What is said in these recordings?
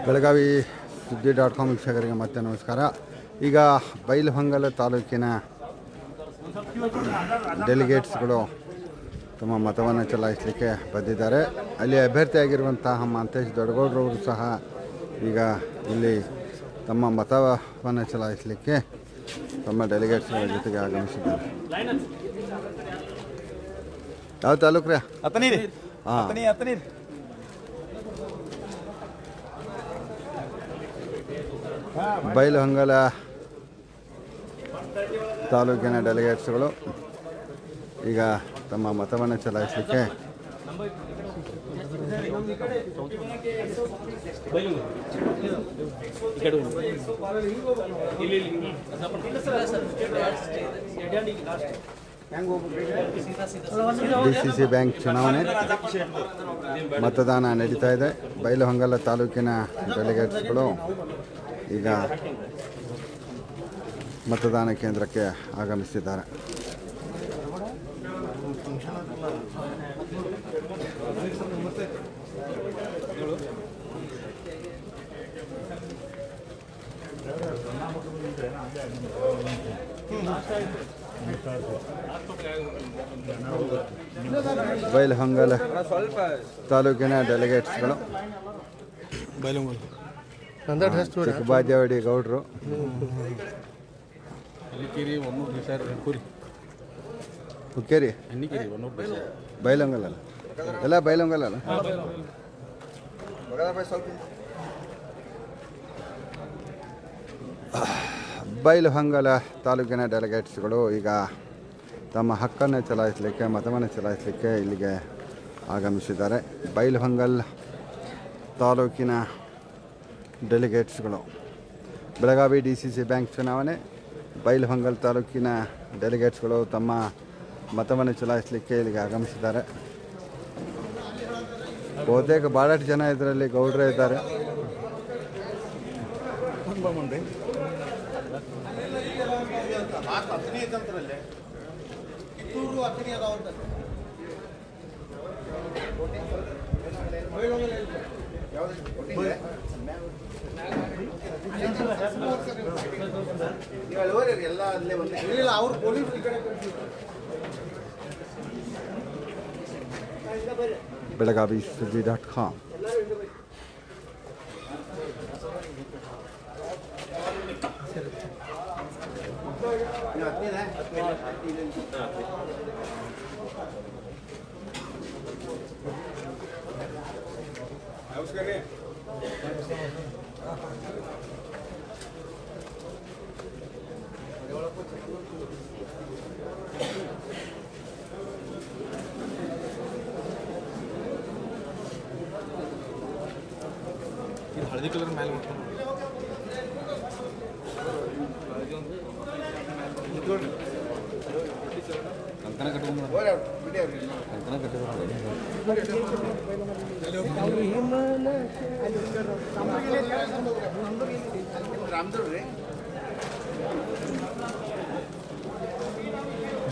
ಬೆಳಗಾವಿ ಸುದ್ದಿ.com ವೀಕ್ಷಕರಿಗೆ ಮತ್ತೆ ನಮಸ್ಕಾರ. ಈಗ ಬೈಲಹೊಂಗಲ ತಾಲೂಕಿನ ಡೆಲಿಗೇಟ್ಸ್ಗಳು ತಮ್ಮ ಮತವನ್ನು ಚಲಾಯಿಸಲಿಕ್ಕೆ ಬಂದಿದ್ದಾರೆ. ಅಲ್ಲಿ ಅಭ್ಯರ್ಥಿಯಾಗಿರುವಂತಹ ಮಹಂತೇಶ್ ದೊಡ್ಡಗೌಡರವರು ಸಹ ಈಗ ಇಲ್ಲಿ ತಮ್ಮ ಮತವನ್ನು ಚಲಾಯಿಸಲಿಕ್ಕೆ ತಮ್ಮ ಡೆಲಿಗೇಟ್ಸ್ಗಳ ಜೊತೆಗೆ ಆಗಮಿಸಿದ್ದಾರೆ. ಯಾವ ತಾಲೂಕು ರೀ? ಹಾಂ, ಬೈಲಹೊಂಗಲ ತಾಲೂಕಿನ ಡೆಲಿಗೇಟ್ಸ್ಗಳು ಈಗ ತಮ್ಮ ಮತವನ್ನು ಚಲಾಯಿಸಲಿಕ್ಕೆ DCC ಬ್ಯಾಂಕ್ ಚುನಾವಣೆ ಮತದಾನ ನಡೀತಾ ಇದೆ. ಬೈಲಹೊಂಗಲ ತಾಲೂಕಿನ ಡೆಲಿಗೇಟ್ಸ್ಗಳು ಈಗ ಮತದಾನ ಕೇಂದ್ರಕ್ಕೆ ಆಗಮಿಸಿದ್ದಾರೆ. ಬೈಲಹೊಂಗಲ ತಾಲೂಕಿನ ಡೆಲಿಗೇಟ್ಸ್ಗಳು ಚಿಕ್ಕಬಾಜೇವಾಡಿ ಗೌಡ್ರು, ಹುಕ್ಕೇರಿ, ಬೈಲಹೊಂಗಲ ಎಲ್ಲ ಬೈಲಹೊಂಗಲ ಅಲ್ಲ. ಬೈಲಹೊಂಗಲ ತಾಲೂಕಿನ ಡೆಲಿಗೇಟ್ಸ್ಗಳು ಈಗ ತಮ್ಮ ಹಕ್ಕನ್ನು ಚಲಾಯಿಸಲಿಕ್ಕೆ, ಮತವನ್ನು ಚಲಾಯಿಸಲಿಕ್ಕೆ ಇಲ್ಲಿಗೆ ಆಗಮಿಸಿದ್ದಾರೆ. ಬೈಲಹೊಂಗಲ ತಾಲೂಕಿನ ಡೆಲಿಗೇಟ್ಸ್ಗಳು ಬೆಳಗಾವಿ DCC ಬ್ಯಾಂಕ್ ಚುನಾವಣೆ. ಬೈಲಹೊಂಗಲ ತಾಲೂಕಿನ ಡೆಲಿಗೇಟ್ಸ್ಗಳು ತಮ್ಮ ಮತವನ್ನು ಚಲಾಯಿಸಲಿಕ್ಕೆ ಇಲ್ಲಿಗೆ ಆಗಮಿಸಿದ್ದಾರೆ. ಬಹುತೇಕ ಭಾಳಷ್ಟು ಜನ ಇದರಲ್ಲಿ ಗೌಡ್ರೇ ಇದ್ದಾರೆ. ಬೆಳಗಾವಿ ಸುದ್ದಿ.com. ಹಳದಿ ಕಲರ್ ಮೇಲೆ ಕಂಕಣ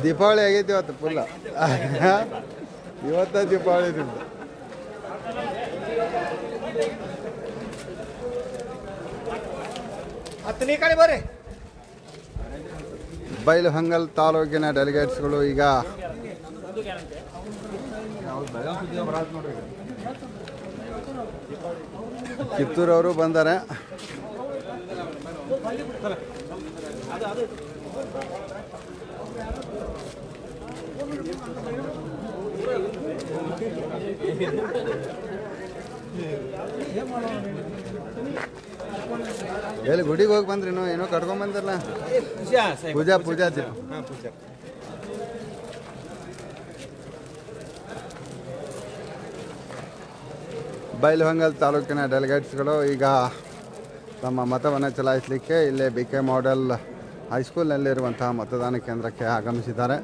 ದೀಪಾವಳಿ ಆಗೈತಿ ಇವತ್ತು ಫುಲ್ಲ. ಇವತ್ತ ದೀಪಾವಳಿ ನಿಮ್ದು. ಬೈಲಹೊಂಗಲ ತಾಲೂಕಿನ ಡೆಲಿಗೇಟ್ಸ್ಗಳು ಈಗ ಕಿತ್ತೂರವರು ಬಂದ್ದಾರೆ. ಎಲ್ಲಿ ಗುಡಿಗೆ ಹೋಗಿ ಬಂದ್ರಿ? ಏನೋ ಕಟ್ಕೊಂಡ್ ಬಂದ್ರಲ್ಲ, ಪೂಜಾ ಬೈಲಹೊಂಗಲ ತಾಲೂಕಿನ ಡೆಲಿಗೇಟ್ಸ್ಗಳು ಈಗ ತಮ್ಮ ಮತವನ್ನು ಚಲಾಯಿಸಲಿಕ್ಕೆ ಇಲ್ಲೇ BK ಮಾಡೆಲ್ ಹೈಸ್ಕೂಲ್ನಲ್ಲಿರುವಂತಹ ಮತದಾನ ಕೇಂದ್ರಕ್ಕೆ ಆಗಮಿಸಿದ್ದಾರೆ.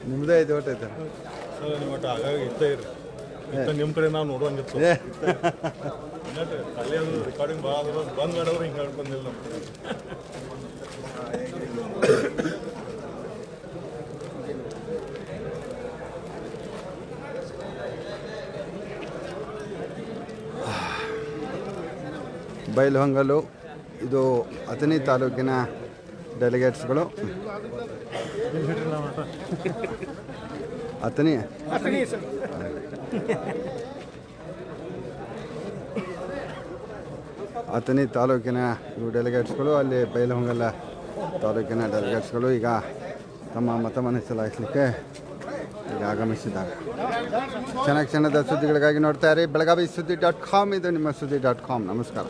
ನಿಮ್ಮದೇ 5 ಓಟ್ ಐತೆ ಸರ್ ನಿಮ್ಮ ಒಟ್ಟು ಹಾಗಾಗಿ ಇತ್ತ ಇರಿ ನಿಮ್ಮ ಕಡೆ ನಾವು ನೋಡುವಂಗಿತ್ತು ಏ ಅಲ್ಲಿ ಅದು ರೆಕಾರ್ಡಿಂಗ್ ಭಾಳ ಆದ್ರೆ ಬಂದ್ ಮಾಡಿದ್ರೆ ಹಿಂಗೆ ಹೇಳ್ಕೊಂಡಿಲ್ಲ ನಾವು ಬೈಲಹೊಂಗಲು ಇದು ಅಥಣಿ ತಾಲೂಕಿನ ಡೆಲಿಗೇಟ್ಸ್ಗಳು ಅಥಣಿ ಅಥಣಿ ತಾಲೂಕಿನ ಇವು ಡೆಲಿಗೇಟ್ಸ್ಗಳು ಅಲ್ಲಿ ಬೈಲಹೊಂಗಲ ತಾಲೂಕಿನ ಡೆಲಿಗೇಟ್ಸ್ಗಳು ಈಗ ತಮ್ಮ ಮತವನ್ನು ಚಲಾಯಿಸಲಿಕ್ಕೆ ಈಗ ಆಗಮಿಸಿದ್ದಾರೆ. ಕ್ಷಣದ ಸುದ್ದಿಗಳಿಗಾಗಿ ನೋಡ್ತಾ ಇರಿ ಬೆಳಗಾವಿ ಸುದ್ದಿ .com. ಇದು ನಿಮ್ಮ ಸುದ್ದಿ .com. ನಮಸ್ಕಾರ.